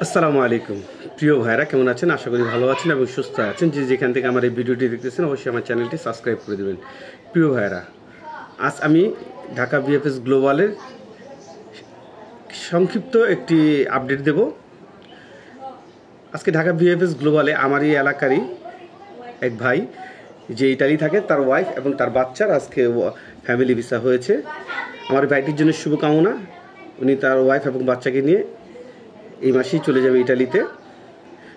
আসসালামু আলাইকুম প্রিয় ভাইরা, কেমন আছেন? আশা করি ভালো আছেন এবং সুস্থ আছেন। যে যেখান থেকে আমার এই ভিডিওটি দেখতেছেন অবশ্যই আমার চ্যানেলটি সাবস্ক্রাইব করে দেবেন। প্রিয় ভাইরা, আজ আমি ঢাকা বিএফএস গ্লোবালের সংক্ষিপ্ত একটি আপডেট দেব। আজকে ঢাকা বিএফএস গ্লোবালে আমারই এলাকারই এক ভাই যে ইটালি থাকে, তার ওয়াইফ এবং তার বাচ্চার আজকে ফ্যামিলি ভিসা হয়েছে। আমার ভাইটির জন্য শুভকামনা। উনি তার ওয়াইফ এবং বাচ্চাকে নিয়ে এই মাসেই চলে যাবে ইটালিতে।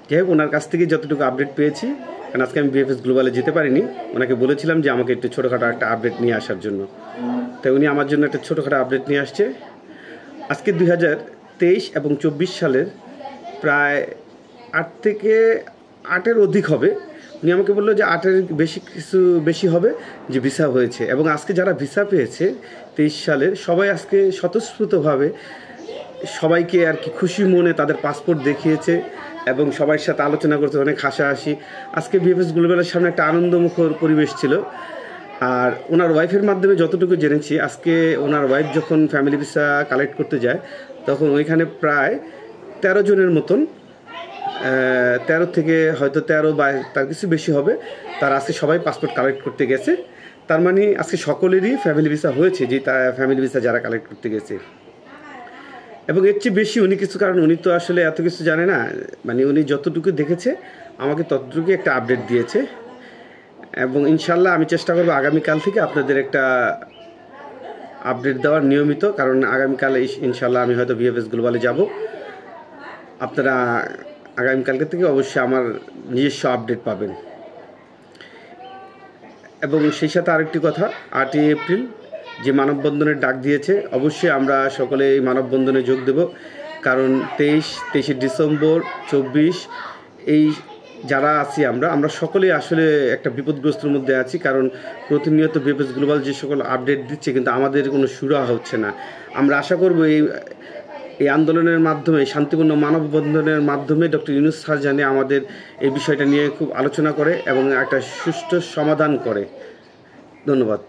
যাই হোক, ওনার কাছ থেকে যতটুকু আপডেট পেয়েছি, কারণ আজকে আমি বিএফএস গ্লোবালে যেতে পারিনি, ওনাকে বলেছিলাম যে আমাকে একটু ছোটোখাটো একটা আপডেট নিয়ে আসার জন্য। তাই উনি আমার জন্য একটা ছোটোখাটো আপডেট নিয়ে আসছে। আজকে 2023 এবং 24 সালের প্রায় 8 থেকে 8-এর অধিক হবে। উনি আমাকে বললো যে 8-এর বেশি হবে যে ভিসা হয়েছে। এবং আজকে যারা ভিসা পেয়েছে 23 সালের, সবাই আজকে স্বতঃস্ফূর্তভাবে সবাইকে আর কি খুশি মনে তাদের পাসপোর্ট দেখিয়েছে এবং সবার সাথে আলোচনা করতে অনেক হাসাহাসি। আজকে বিএফএস গ্লোবালের সামনে একটা আনন্দমুখর পরিবেশ ছিল। আর ওনার ওয়াইফের মাধ্যমে যতটুকু জেনেছি, আজকে ওনার ওয়াইফ যখন ফ্যামিলি ভিসা কালেক্ট করতে যায় তখন ওইখানে প্রায় 13 জনের মতন, 13 থেকে হয়তো 13 বা তার কিছু বেশি হবে, তারা আজকে সবাই পাসপোর্ট কালেক্ট করতে গেছে। তার মানে আজকে সকলেরই ফ্যামিলি ভিসা হয়েছে, যে ফ্যামিলি ভিসা যারা কালেক্ট করতে গেছে। এবং এর চেয়ে বেশি উনি কিছু, কারণ উনি তো আসলে এত কিছু জানে না, মানে উনি যতটুকু দেখেছে আমাকে ততটুকু একটা আপডেট দিয়েছে। এবং ইনশাল্লাহ আমি চেষ্টা করবো আগামীকাল থেকে আপনাদের একটা আপডেট দেওয়ার নিয়মিত, কারণ আগামীকাল ইনশাল্লাহ আমি হয়তো বিএফএস গ্লোবালে যাব। আপনারা আগামীকালকে থেকে অবশ্যই আমার নিজস্ব আপডেট পাবেন। এবং সেই সাথে আরেকটি কথা, 8ই এপ্রিল যে মানববন্ধনের ডাক দিয়েছে, অবশ্যই আমরা সকলে এই মানববন্ধনে যোগ দেব। কারণ 23 ডিসেম্বর 24 এই যারা আছি আমরা সকলেই আসলে একটা বিপদগ্রস্তের মধ্যে আছি। কারণ প্রতিনিয়ত বিএফএস গ্লোবাল যে সকল আপডেট দিচ্ছে, কিন্তু আমাদের কোনো সুরাহা হচ্ছে না। আমরা আশা করব এই আন্দোলনের মাধ্যমে, শান্তিপূর্ণ মানববন্ধনের মাধ্যমে ডক্টর ইউনূস স্যার জানে আমাদের এই বিষয়টা নিয়ে খুব আলোচনা করে এবং একটা সুষ্ঠু সমাধান করে। ধন্যবাদ।